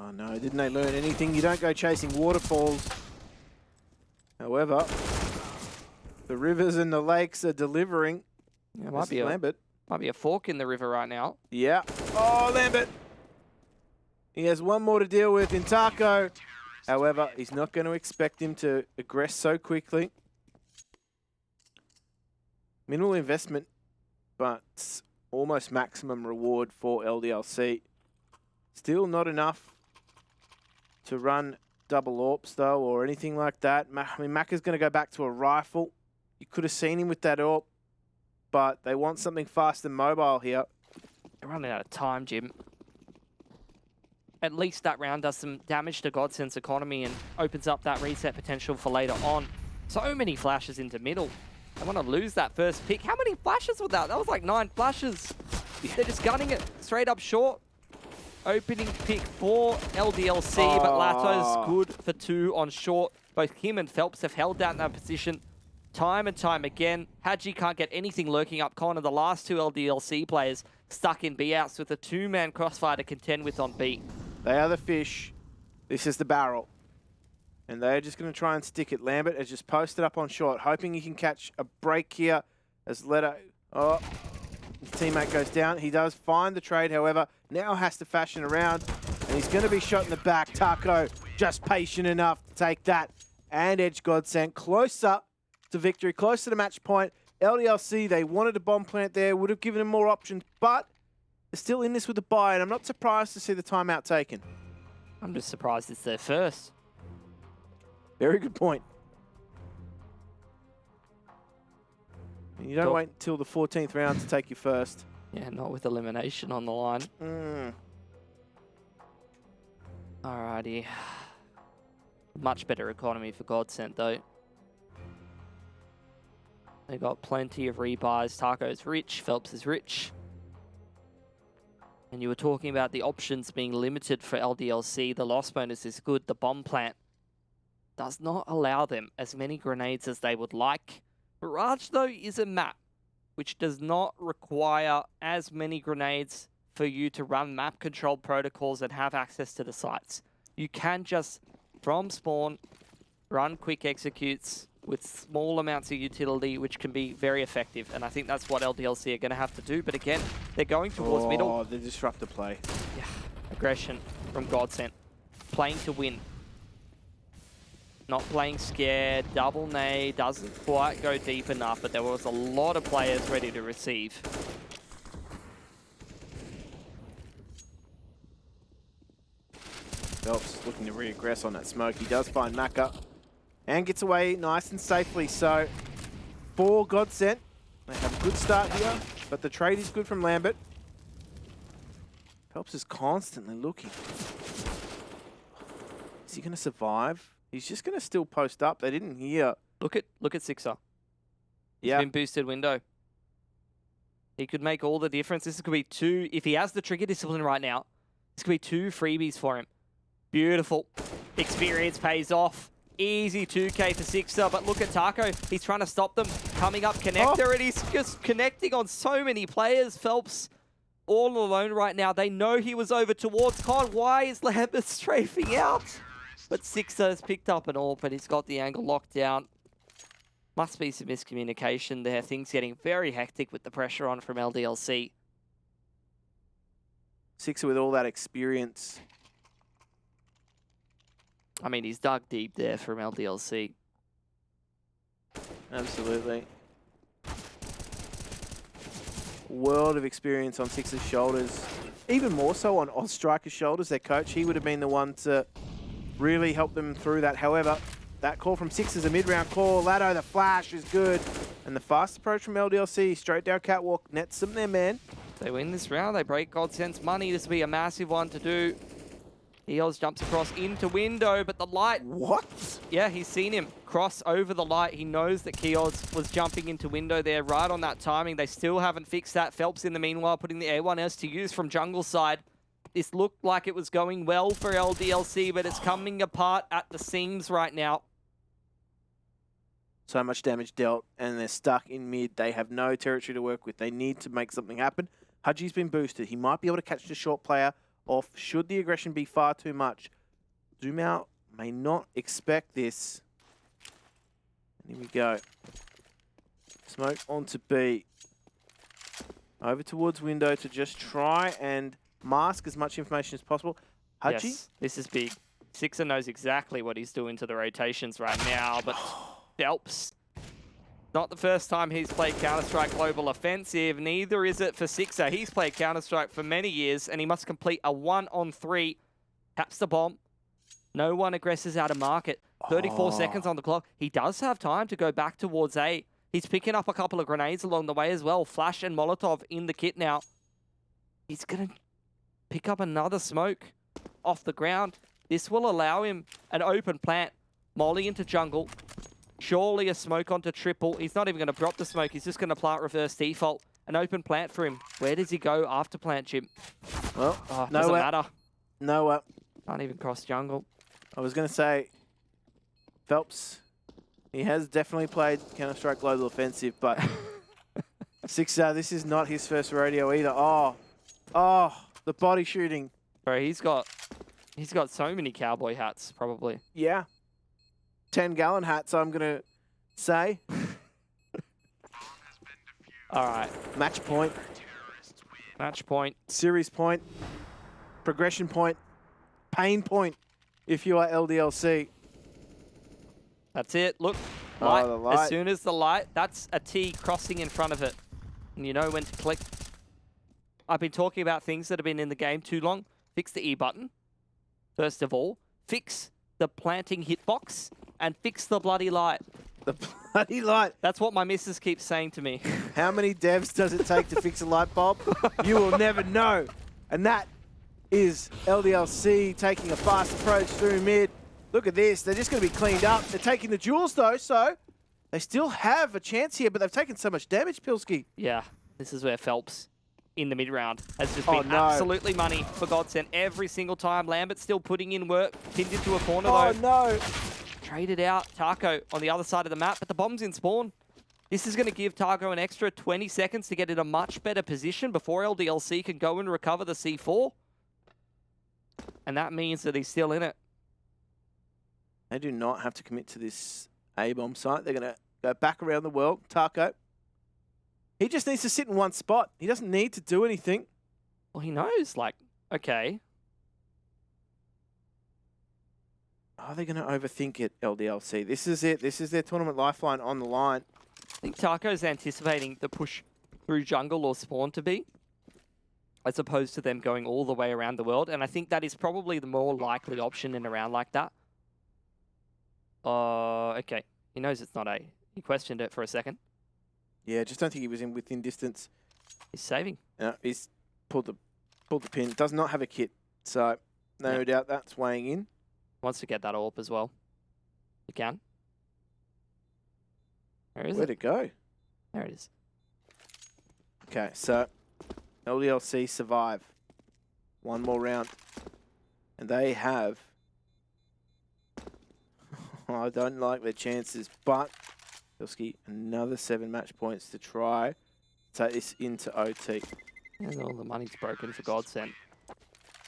Oh no, didn't they learn anything? You don't go chasing waterfalls. However, the rivers and the lakes are delivering. Yeah, might be a fork in the river right now. Yeah. Oh, Lambert. He has one more to deal with in Taco. However, he's not going to expect him to aggress so quickly. Minimal investment, but almost maximum reward for LDLC. Still not enough to run double AWPs, though, or anything like that. I mean, Maka's going to go back to a rifle. You could have seen him with that AWP, but they want something fast and mobile here. They're running out of time, Jim. At least that round does some damage to GODSENT's economy and opens up that reset potential for later on. So many flashes into middle. They want to lose that first pick. How many flashes was that? That was like 9 flashes. They're just gunning it straight up short. Opening pick for LDLC, but Lato's good for 2 on short. Both him and Phelps have held down that position time and time again. Haji can't get anything lurking up corner. The last 2 LDLC players stuck in B outs with a 2-man crossfire to contend with on B. They are the fish. This is the barrel. And they're just going to try and stick it. Lambert has just posted up on short, hoping he can catch a break here as Leto... Oh, his teammate goes down. He does find the trade, however, now has to fashion around. And he's going to be shot in the back. Taco just patient enough to take that. And edge GODSENT closer to victory, close to the match point. LDLC, they wanted a bomb plant there, would have given him more options, but they're still in this with a buy, and I'm not surprised to see the timeout taken. I'm just surprised it's their first. Very good point. And you don't wait until the 14th round to take your first. Yeah, not with elimination on the line. Alrighty. Much better economy for GODSENT, though. They got plenty of rebuys. Taco's rich. Phelps is rich. And you were talking about the options being limited for LDLC. The loss bonus is good. The bomb plant does not allow them as many grenades as they would like. Mirage, though, is a map which does not require as many grenades for you to run map control protocols and have access to the sites. You can just, from spawn, run quick executes with small amounts of utility, which can be very effective. And I think that's what LDLC are going to have to do. But again, they're going towards middle. Oh, the disruptor play. Yeah, aggression from GODSENT. Playing to win. Not playing scared. Double nade doesn't quite go deep enough, but there was a lot of players ready to receive. Phelps looking to re-aggress on that smoke. He does find Maka and gets away nice and safely. So for GODSENT, they have a good start here, but the trade is good from Lambert. Phelps is constantly looking. Is he going to survive? He's just going to still post up. They didn't hear. Look at Sixer. Yeah. He's been boosted window. He could make all the difference. This could be two, if he has the trigger discipline right now, this could be 2 freebies for him. Beautiful. Experience pays off. Easy 2K for Sixer, but look at Taco. He's trying to stop them. Coming up connector, and he's just connecting on so many players. Phelps all alone right now. They know he was over towards Con. Why is Lambert strafing out? But Sixer has picked up an AWP, and he's got the angle locked down. Must be some miscommunication there. Things getting very hectic with the pressure on from LDLC. Sixer with all that experience. I mean, he's dug deep there from LDLC. Absolutely. World of experience on Sixer's shoulders. Even more so on Ozstriker's shoulders, their coach. He would have been the one to really help them through that. However, that call from Six is a mid-round call. Lado, the flash is good. And the fast approach from LDLC, straight down catwalk, nets them there, man. They win this round, they break GODSENT's money. This will be a massive one to do. Eos jumps across into window, but the light... What? Yeah, he's seen him cross over the light. He knows that Keoz was jumping into window there right on that timing. They still haven't fixed that. Phelps, in the meanwhile, putting the A1S to use from jungle side. This looked like it was going well for LDLC, but it's coming apart at the seams right now. So much damage dealt, and they're stuck in mid. They have no territory to work with. They need to make something happen. Hudgy's been boosted. He might be able to catch the short player off should the aggression be far too much. Zoom out may not expect this. And here we go. Smoke onto B. Over towards window to just try and mask as much information as possible. Hudgy? Yes, this is big. Sixer knows exactly what he's doing to the rotations right now, but Phelps, not the first time he's played Counter-Strike Global Offensive, neither is it for Sixer. He's played Counter-Strike for many years, and he must complete a 1-on-3. Taps the bomb. No one aggresses out of market. 34 seconds on the clock. He does have time to go back towards A. He's picking up a couple of grenades along the way as well. Flash and Molotov in the kit now. He's going to pick up another smoke off the ground. This will allow him an open plant. Molly into jungle. Surely a smoke onto triple. He's not even going to drop the smoke. He's just going to plant reverse default. An open plant for him. Where does he go after plant, Jim? Well, doesn't matter. Nowhere. Can't even cross jungle. I was going to say, Phelps, he has definitely played Counter-Strike Global Offensive, but Sixer, this is not his first rodeo either. Oh, the body shooting. Bro, he's got so many cowboy hats, probably. Yeah. 10-gallon hats, I'm going to say. All right. Match point. Match point. Series point. Progression point. Pain point if you are LDLC. That's it. Look, light. The light. As soon as the light, that's a T crossing in front of it. And you know when to click. I've been talking about things that have been in the game too long. Fix the E button, first of all. Fix the planting hitbox, and fix the bloody light. The bloody light. That's what my missus keeps saying to me. How many devs does it take to fix a light bulb? You will never know. And that is LDLC taking a fast approach through mid. Look at this. They're just going to be cleaned up. They're taking the jewels, though, so they still have a chance here, but they've taken so much damage, Pilski. Yeah, this is where Phelps in the mid-round has just Oh, been no. absolutely money for GODSENT every single time. Lambert still putting in work, pinned into a corner Oh, though. no. Traded out Taco on the other side of the map, but the bomb's in spawn. This is going to give Taco an extra 20 seconds to get in a much better position before LDLC can go and recover the C4. And that means that he's still in it. They do not have to commit to this A-bomb site. They're going to go back around the world. Taco. He just needs to sit in one spot. He doesn't need to do anything. Well, he knows, like, okay. Are they going to overthink it, LDLC? This is it. This is their tournament lifeline on the line. I think Taco's anticipating the push through jungle or spawn to be, as opposed to them going all the way around the world. And I think that is probably the more likely option in a round like that. Okay. He knows it's not A. He questioned it for a second. Yeah, just don't think he was in within distance. He's saving. He's pulled the pin. Does not have a kit. So, no doubt that's weighing in. Wants to get that AWP as well. He can. Where is Where'd it? it go? There it is. Okay, so LDLC survive. One more round. And they have... I don't like their chances, but Pilski, another 7 match points to try to take this into OT. And all the money's broken for GODSENT.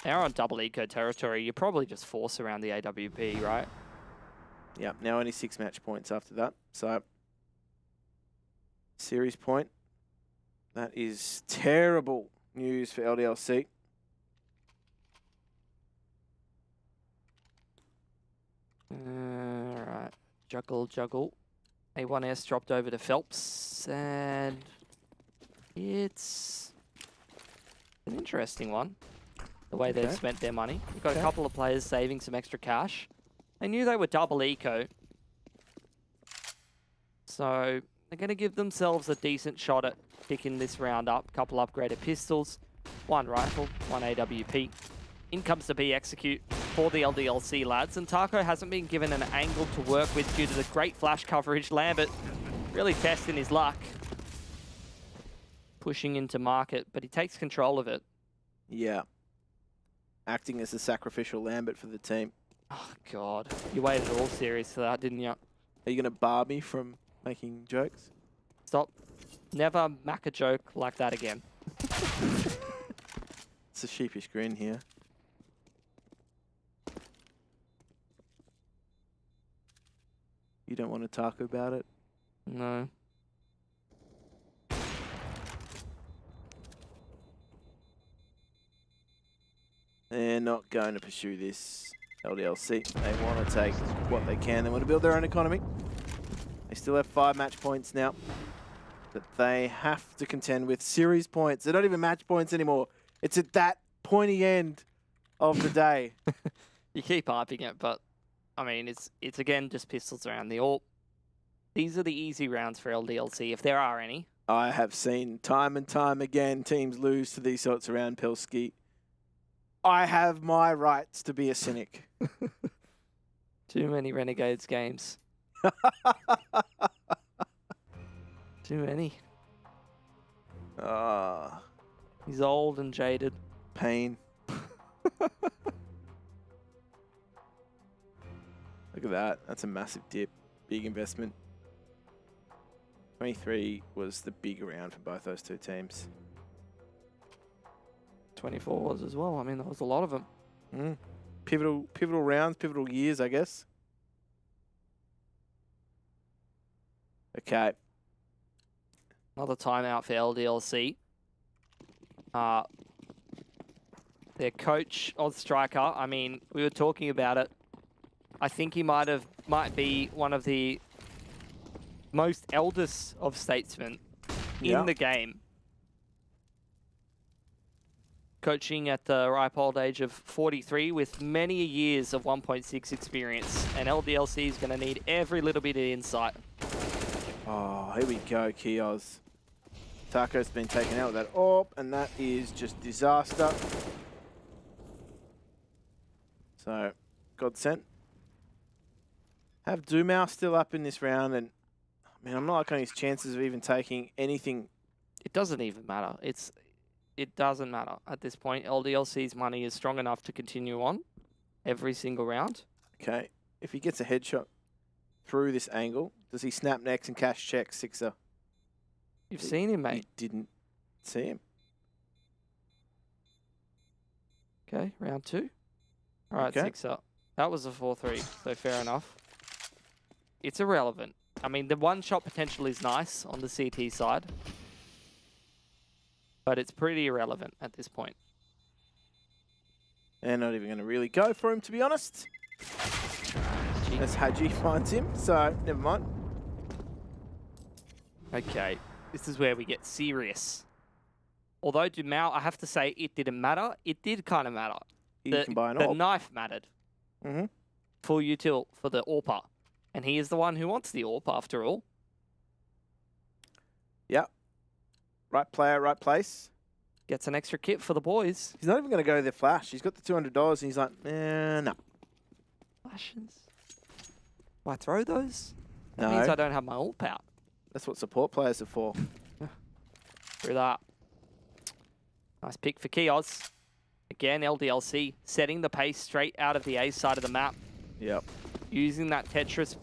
Now on double eco territory, you probably just force around the AWP, right? Yeah, now only 6 match points after that. So, series point. That is terrible news for LDLC. Alright. Juggle. A1S dropped over to Phelps, and it's an interesting one, the way they've spent their money. You've got a couple of players saving some extra cash. They knew they were double eco, so they're going to give themselves a decent shot at picking this round up. Couple upgraded pistols, 1 rifle, 1 AWP. In comes the B execute for the LDLC lads, and Taco hasn't been given an angle to work with due to the great flash coverage. Lambert really testing his luck, pushing into market, but he takes control of it. Yeah. Acting as a sacrificial Lambert for the team. Oh, God. You waited all series for that, didn't you? Are you going to bar me from making jokes? Stop. Never mac a joke like that again. It's a sheepish grin here. You don't want to talk about it? No. They're not going to pursue this LDLC. They want to take what they can. They want to build their own economy. They still have 5 match points now. But they have to contend with series points. They're not even match points anymore. It's at that pointy end of the day. You keep hyping it, but I mean, it's again just pistols around the AWP. These are the easy rounds for LDLC, if there are any. I have seen time and time again teams lose to these sorts around Pilski. I have my rights to be a cynic. Too many Renegades games. Too many. Ah, He's old and jaded. pain. Look at that. That's a massive dip. Big investment. 23 was the big round for both those two teams. 24 was as well. I mean, there was a lot of them. Pivotal rounds, pivotal years, I guess. Okay. Another timeout for LDLC. Their coach, Oz Striker, I mean, we were talking about it. I think he might be one of the most eldest of statesmen in the game. Coaching at the ripe old age of 43 with many years of 1.6 experience. And LDLC is going to need every little bit of insight. Oh, here we go, Kioz. Taco's been taken out with that AWP, and that is just disaster. So, GODSENT. Have Dumau still up in this round, and I mean, I'm not liking his chances of even taking anything. It doesn't even matter. It's it doesn't matter at this point. LDLC's money is strong enough to continue on every single round. Okay. If he gets a headshot through this angle, does he snap next and cash check Sixer? You've seen him, mate. You didn't see him. Okay, round 2. All right, Okay. Sixer. That was a 4-3, so fair enough. It's irrelevant. I mean, the one-shot potential is nice on the CT side, but it's pretty irrelevant at this point. They're not even going to really go for him, to be honest. As Haji finds him, so never mind. Okay, this is where we get serious. Although Dumao, I have to say, it didn't matter. It did kind of matter. You can buy an The AWP. knife mattered for util for the AWPer. And he is the one who wants the AWP, after all. Yep. Right player, right place. Gets an extra kit for the boys. He's not even going to go there flash. He's got the $200 and he's like, no. Flashes. Do I throw those? That No. means I don't have my AWP out. That's what support players are for. Through that. Nice pick for Kios. Again, LDLC setting the pace straight out of the A side of the map. Yep. Using that Tetris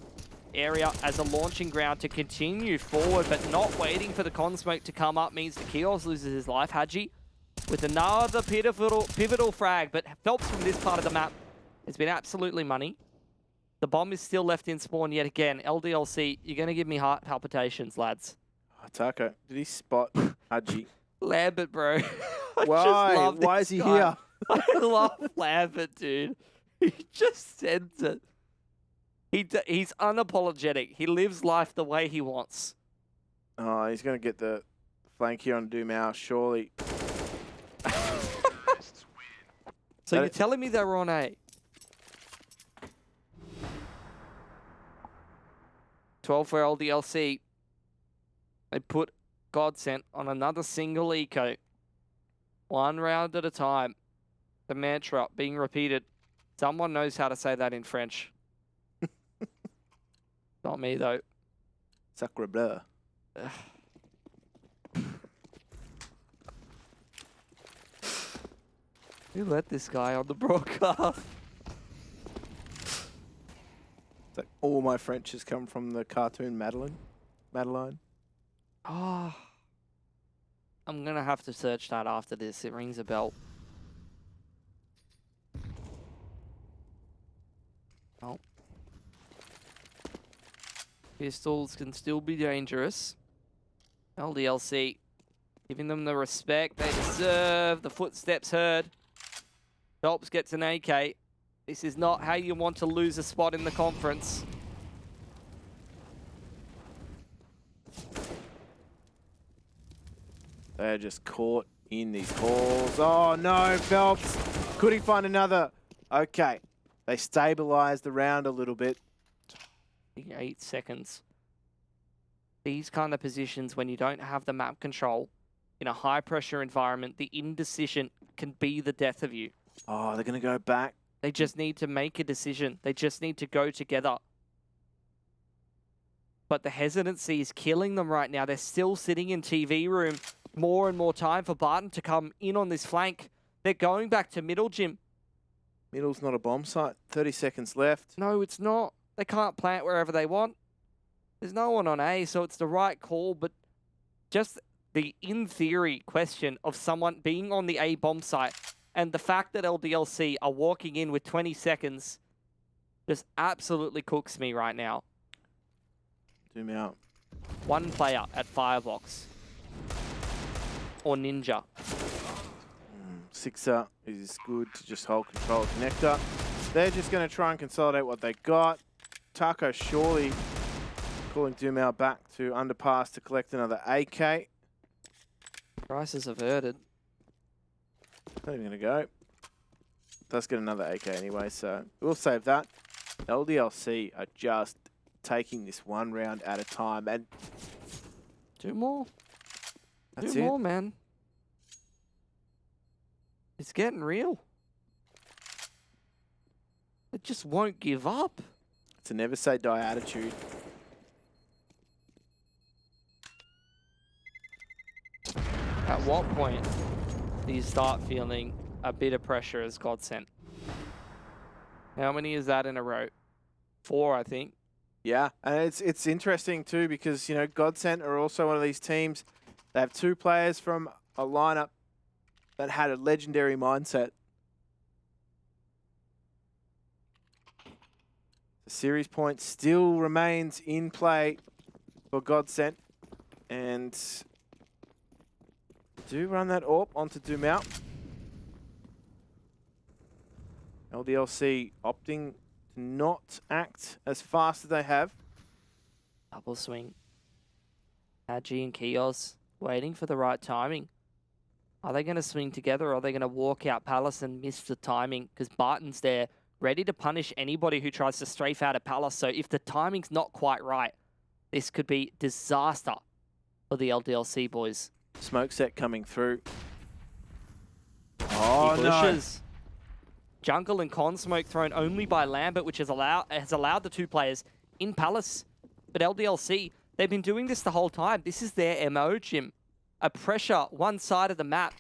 area as a launching ground to continue forward, but not waiting for the con smoke to come up means the Kios loses his life. Haji with another pivotal frag, but Phelps from this part of the map has been absolutely money. The bomb is still left in spawn yet again. LDLC, you're going to give me heart palpitations, lads. Oh, Taco, did he spot Haji? Lambert, bro. I Why? just love Why this is he guy. here? I love Lambert, dude. He just sends it. He's unapologetic. He lives life the way he wants. Oh, he's going to get the flank here on Dumao, surely. So you're telling me they were on A? 12 for LDLC. They put GODSENT on another single eco. One round at a time. The mantra being repeated. Someone knows how to say that in French. Not me, though. Sacre bleu. Who let this guy on the broadcast? It's like all my French has come from the cartoon Madeline. Oh, I'm going to have to search that after this. It rings a bell. Oh. Pistols can still be dangerous. LDLC giving them the respect they deserve. The footsteps heard. Phelps gets an AK. This is not how you want to lose a spot in the conference. They're just caught in these calls. Oh no, Phelps. Could he find another? Okay. They stabilized the round a little bit. 8 seconds. These kind of positions, when you don't have the map control, in a high pressure environment, the indecision can be the death of you. Oh, they're going to go back. They just need to make a decision. They just need to go together. But the hesitancy is killing them right now. They're still sitting in TV room. More and more time for Barton to come in on this flank. They're going back to middle, Jim. Middle's not a bomb site. 30 seconds left. No, it's not. They can't plant wherever they want. There's no one on A, so it's the right call. But just the, in theory, question of someone being on the A bomb site and the fact that LDLC are walking in with 20 seconds just absolutely cooks me right now. Zoom out. One player at Firebox. Or Ninja. Sixer is good to just hold control of connector. They're just going to try and consolidate what they got. Taco surely calling Dumao back to underpass to collect another AK. Prices averted. Not even going to go. Does get another AK anyway, so we'll save that. LDLC are just taking this one round at a time, and 2 more. that's 2 it. more, man. It's getting real. It just won't give up. It's a never say die attitude. At what point? you start feeling a bit of pressure as GODSENT. How many is that in a row? 4, I think. Yeah, and it's interesting too because, you know, GODSENT are also one of these teams. They have 2 players from a lineup that had a legendary mindset. The series point still remains in play for GODSENT, and do run that AWP onto Dumount. LDLC opting to not act as fast as they have. Double swing. Hadji and Kios waiting for the right timing. Are they going to swing together or are they going to walk out Palace and miss the timing? Because Barton's there, ready to punish anybody who tries to strafe out of Palace. So if the timing's not quite right, this could be disaster for the LDLC boys. Smoke set coming through. Oh, no. Jungle and con smoke thrown only by Lambert, which has allowed the 2 players in Palace. But LDLC, they've been doing this the whole time. This is their MO, Jim. A pressure one side of the map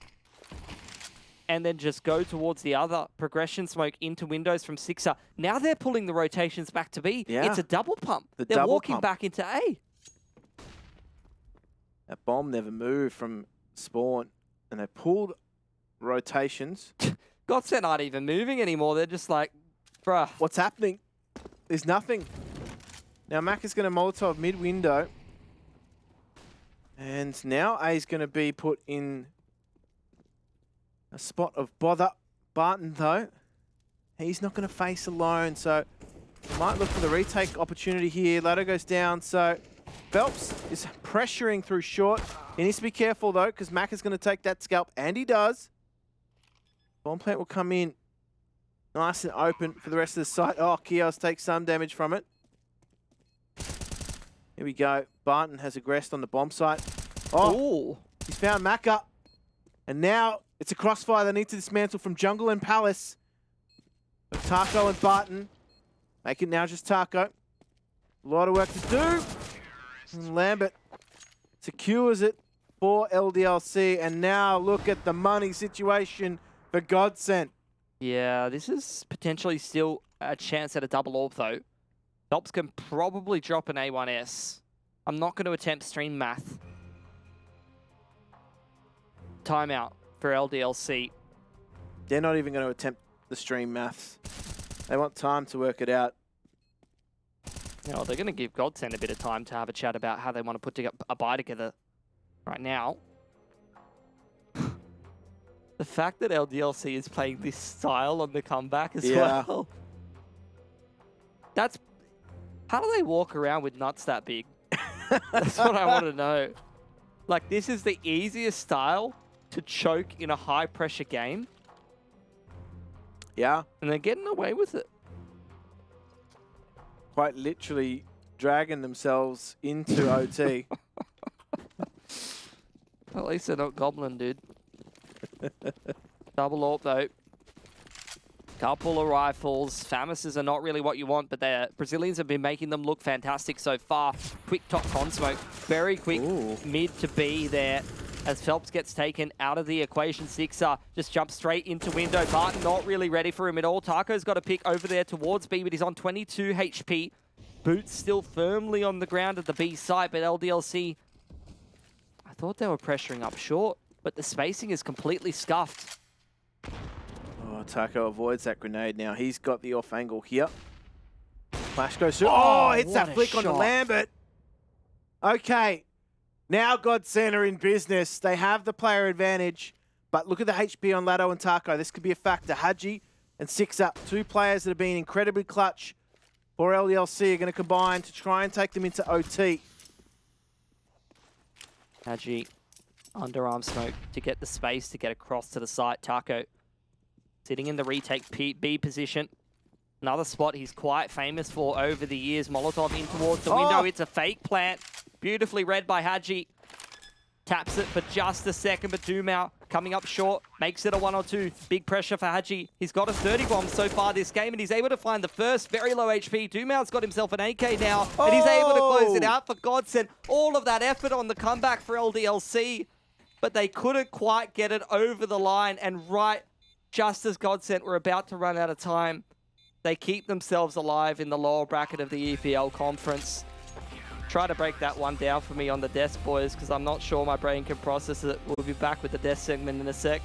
and then just go towards the other. Progression smoke into windows from Sixer. Now they're pulling the rotations back to B. Yeah. It's a double pump. They're double walking pump. back into A. That bomb never moved from spawn, and they pulled rotations. GODSENT aren't even moving anymore. They're just like, bruh. What's happening? There's nothing. Now Mac is going to Molotov mid-window. And now A's going to be put in a spot of bother. Barton, though, he's not going to face alone, so might look for the retake opportunity here. Ladder goes down, so Phelps is pressuring through short. He needs to be careful, though, because Mac is going to take that scalp, and he does. Bomb plant will come in nice and open for the rest of the site. Oh, Kios takes some damage from it. Here we go. Barton has aggressed on the bomb site. Oh, Ooh. He's found Macca. And now it's a crossfire they need to dismantle from Jungle and Palace. But Taco and Barton make it now just Taco. A lot of work to do. And Lambert secures it for LDLC. And now look at the money situation for GODSENT. Yeah, this is potentially still a chance at a double AWP, though. Phelps can probably drop an A1S. I'm not going to attempt stream math. Timeout for LDLC. They're not even going to attempt the stream maths. They want time to work it out. No, they're going to give GODSENT a bit of time to have a chat about how they want to put a buy together right now. The fact that LDLC is playing this style on the comeback as well. That's... How do they walk around with nuts that big? That's what I want to know. Like, this is the easiest style to choke in a high-pressure game. Yeah. And they're getting away with it. Quite literally dragging themselves into OT. At least they're not goblin, dude. Double AWP, though. Couple of rifles. Famises are not really what you want, but the Brazilians have been making them look fantastic so far. Quick top con smoke. Very quick mid to B there as Phelps gets taken out of the equation. Sixer just jumps straight into window. Barton not really ready for him at all. Taco's got a pick over there towards B, but he's on 22 HP. Boots still firmly on the ground at the B site, but LDLC, I thought they were pressuring up short, but the spacing is completely scuffed. Oh, Taco avoids that grenade now. He's got the off angle here. Flash goes through. Oh, hits that flick on the Lambert. Okay. Now GODSENT are in business. They have the player advantage, but look at the HP on Lado and Taco. This could be a factor. Hadji and Sixer, 2 players that have been incredibly clutch for LDLC, are going to combine to try and take them into OT. Hadji, underarm smoke to get the space to get across to the site. Taco sitting in the retake B position. Another spot he's quite famous for over the years. Molotov in towards the window. It's a fake plant. Beautifully read by Hadji. Taps it for just a second, but Dumount coming up short. Makes it a 1 or 2. Big pressure for Hadji. He's got a 30 bomb so far this game, and he's able to find the first. Very low HP. Dumount's got himself an AK now, and he's able to close it out for GODSENT. All of that effort on the comeback for LDLC. but they couldn't quite get it over the line. And right just as GODSENT were about to run out of time, they keep themselves alive in the lower bracket of the EPL conference. Try to break that one down for me on the desk, boys, because I'm not sure my brain can process it. We'll be back with the desk segment in a sec.